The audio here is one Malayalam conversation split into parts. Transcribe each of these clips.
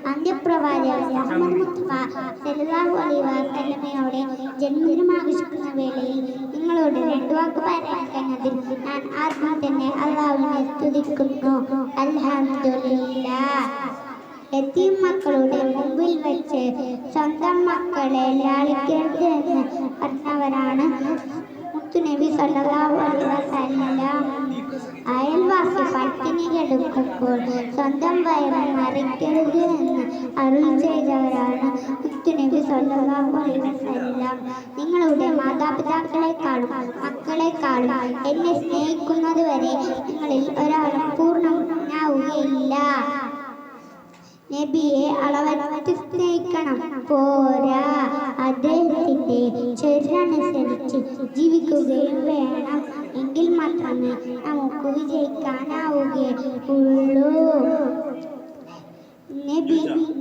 അന്ത്യപ്രവാചകൻ മുഹമ്മദ് മുസ്തഫ സല്ലല്ലാഹു അലൈഹി വസല്ലമയുടെ ജന്മദിനം ആഘോഷിക്കുന്ന വേളയിൽ നിങ്ങളോട് രണ്ടു വാക്ക് പറയാൻ കഴിഞ്ഞതിൽ ഞാൻ ആദ്യം തന്നെ അള്ളാഹുവിനെ സ്തുതിക്കുന്നു. അൽഹംദുലില്ലാഹ്. യതീം മക്കളുടെ മുമ്പിൽ വെച്ച് സ്വന്തം മക്കളെ ലാളിക്കരുത് എന്ന് പറഞ്ഞവരാണ് മുത്തുനബി സല്ലല്ലാഹു അലൈഹി വസല്ലം. അയൽവാസി പട്ടിണി കിടക്കുമ്പോൾ സ്വന്തം വയറ് നിറയ്ക്കരുത് എന്ന് അരുൾ ചെയ്തവരാണ് മുത്തുനബി സല്ലല്ലാഹു അലൈഹി വസല്ലം. നിങ്ങളുടെ മാതാപിതാക്കളെക്കാളും മക്കളെക്കാളും എന്നെ സ്നേഹിക്കുന്നത് വരെ നിങ്ങളിൽ ഒരാളും പൂർണ്ണനാവുകയില്ല. നബിയെ അളവറ്റ് സ്നേഹിക്കണം പോരാ, അദ്ദേഹത്തിന്റെ ചര്യനുസരിച്ച് ജീവിക്കുകയും വേണം. എങ്കിൽ മാത്രമേ നമുക്ക് വിജയിക്കാനാവുകയുള്ളൂ.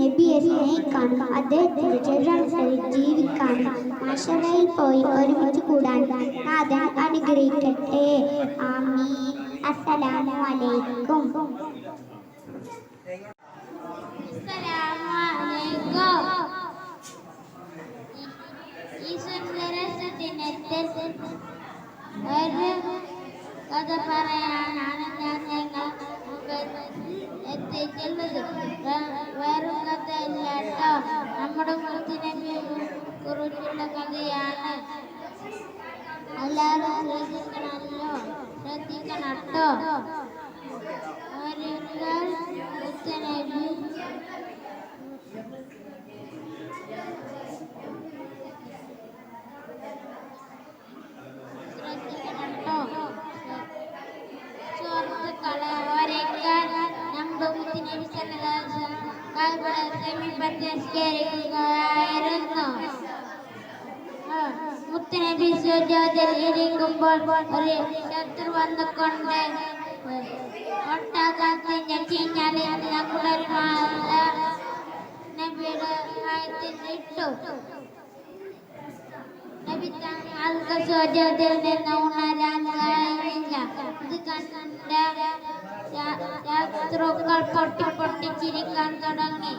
നബിയെ സ്നേഹിക്കാനും അദ്ദേഹത്തിന്റെ ചര്യനുസരിച്ച് ജീവിക്കാനും മശറയിൽ പോയി ഒരുമിച്ച് കൂടാൻ നാഥൻ അനുഗ്രഹിക്കട്ടെ. ആമീൻ. അസ്സലാമു അലൈക്കും. ഈ സുന്ദര ദിനത്തിൽ ഒരു കഥ പറയാനാണ് ഞാൻ നിങ്ങൾക്ക് എത്തിയിട്ടുള്ളത്. വേറെ കഥയല്ല കേട്ടോ, നമ്മുടെ മുത്തിനബിയെ കുറിച്ചുള്ള കഥയാണ്. എല്ലാവരും ശ്രദ്ധിക്കണം കേട്ടോ. ഒരിക്കൽ മുത്തനബി മുത്തനബി സുജൂദിൽ ഇരിക്കുമ്പോൾ ഒരു ശത്രു വന്നുകൊണ്ട് ഒട്ടകത്തിന്റെ ചീഞ്ഞാലിൽ നമ്മളൊരു മാല നബിയുടെ കഴുത്തിൽ ഇട്ടു. നബി തങ്ങൾക്ക് സുജൂദിൽ നിന്ന് ഉണരാൻ കഴിഞ്ഞില്ല. ഇത് കണ്ട ശത്രുക്കൾ പൊട്ടി പൊട്ടിച്ചിരിക്കാൻ തുടങ്ങി.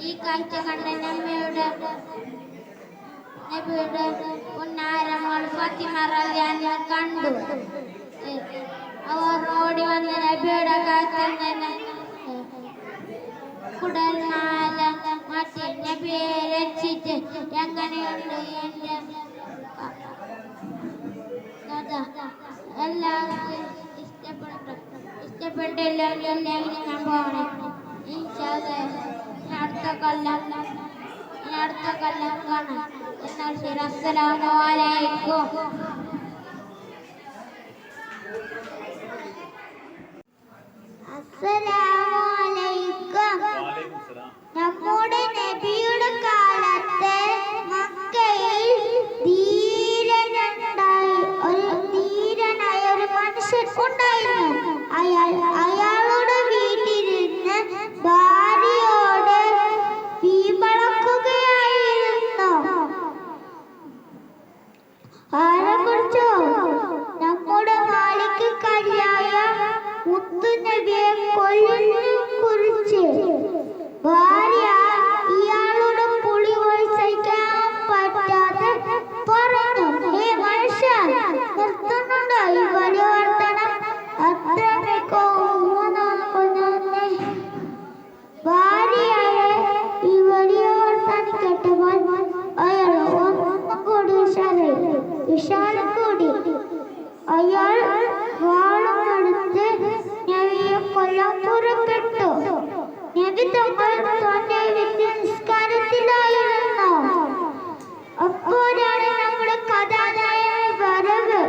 ഈ കാഴ്ച കണ്ട നബിയുടെ ഉന്നാരമോൾ ഫാത്തിമ റളിയല്ലാഹു കണ്ടു. അവർ ഓടി വന്ന് നബിയുടെ കഴുത്തിൽ നിന്ന് കുടൽമാല മാറ്റി നബിയെ രക്ഷിച്ച്, എങ്ങനെയുണ്ട് എന്റെ കഥ? എല്ലാവർക്കും ഇഷ്ടപ്പെട്ടില്ലെങ്കിൽ ഞാൻ പോകണം. അടുത്ത കൊല്ലം കാണാം. എന്നാൽ ശരി. അസ്സലാമു അലൈക്കും. അസ്സലാമു അലൈക്കും. നമ്മുടെ നബിയുടെ കാലത്ത് മക്കയിൽ ധീരനായ ഒരു മനുഷ്യൻ ഉണ്ടായിരുന്നു. അയാളുടെ വീട്ടിലിരുന്ന് ഭാര്യയോട് വീമ്പളക്കുകയായിരുന്നു. ആരെക്കുറിച്ചോ? നമ്മുടെ മാലികക്കാരിയായ മുത്തുനബിയെ കൊല്ലുന്നതിനെ കുറിച്ച്. ഭാര്യ ഇയാളുടെ പുളിവഴി സഹിക്കാൻ പറ്റാതെ പറഞ്ഞു, ഹേ മനുഷ്യ, നിർത്തുന്നുണ്ടോ ഈ പരിവർത്തനം? ഭാര്യയെ ഈ വലിയ വർത്തമാനം കേട്ടപ്പോൾ അയാൾ ഒന്നുകൂടി വിശാലം കൂടി. അയാൾ വാളുമെടുത്ത് നബിയെ കൊല്ലാൻ പുറപ്പെട്ടു. നബി തങ്ങൾ തന്നെ നിസ്കാരത്തിലായിരുന്നു. അപ്പോഴാണ് നമ്മുടെ കഥാനായകൻ വരവ്.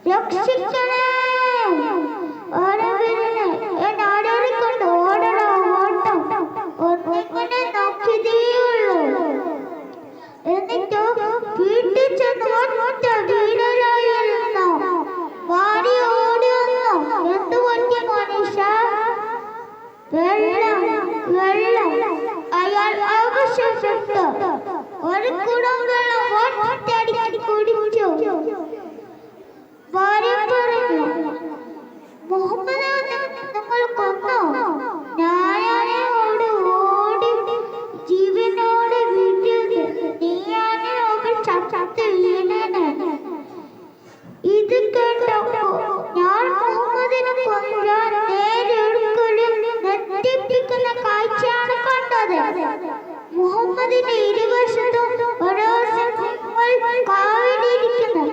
രക്ഷിക്കണേ, കൊണ്ട് ഓടണോ ഓട്ടം ഒന്നിങ്ങനെ നോക്കിയതേയുള്ളൂ. എന്നിട്ടോ വീട്ടിൽ ചെന്ന് ഒറ്റ വീടലായിരുന്നു. ഭാര്യ ഓടി വന്നു. എന്തു പറ്റി മനുഷ്യ? വെള്ളം. അയാൾ ആവശ്യപ്പെട്ടു. ഒരു കുടം വെള്ളം ഒറ്റയടിക്ക് കുടിച്ചു. ഭാര്യ പറഞ്ഞു, മുഹമ്മദ് നിങ്ങൾ കൊന്നോ? ന്യായ കാഴ്ചയാണ് കണ്ടത്. മുഹമ്മദിന്റെ ഇരുവശത്തും ഓരോ സിംഹങ്ങൾ കാവലിരിക്കുന്നു.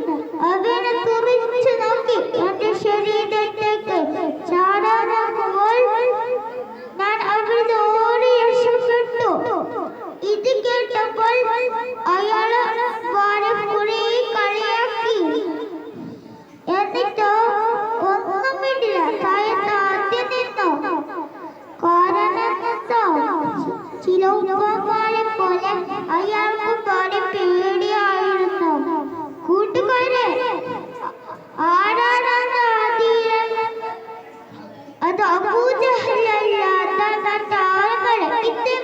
അവനെ തുറിച്ചു നോക്കി എന്റെ ശരീരത്തേക്ക് ചാടാനാകുമ്പോൾ ഞാൻ അവിടുന്ന് ഓടി രക്ഷപ്പെട്ടു. ഇത് കേട്ടപ്പോൾ അയാൾ വാരപ്പുഴയെ കളിയാക്കി. എന്നിട്ടോ ഒന്നും മിണ്ടില്ല, താഴ്ത്തി നിന്നു. കാരണമെന്തോ ചില ഉപ്പമാരെ പോലെ അയാൾക്ക് വളരെ പേടിയായിരുന്നു. കൂട്ടുകാരെ, ആരാണ് ആദിയിൽ? അത് അബൂജഹലല്ലാത്ത മറ്റാളുകൾ. ഇത്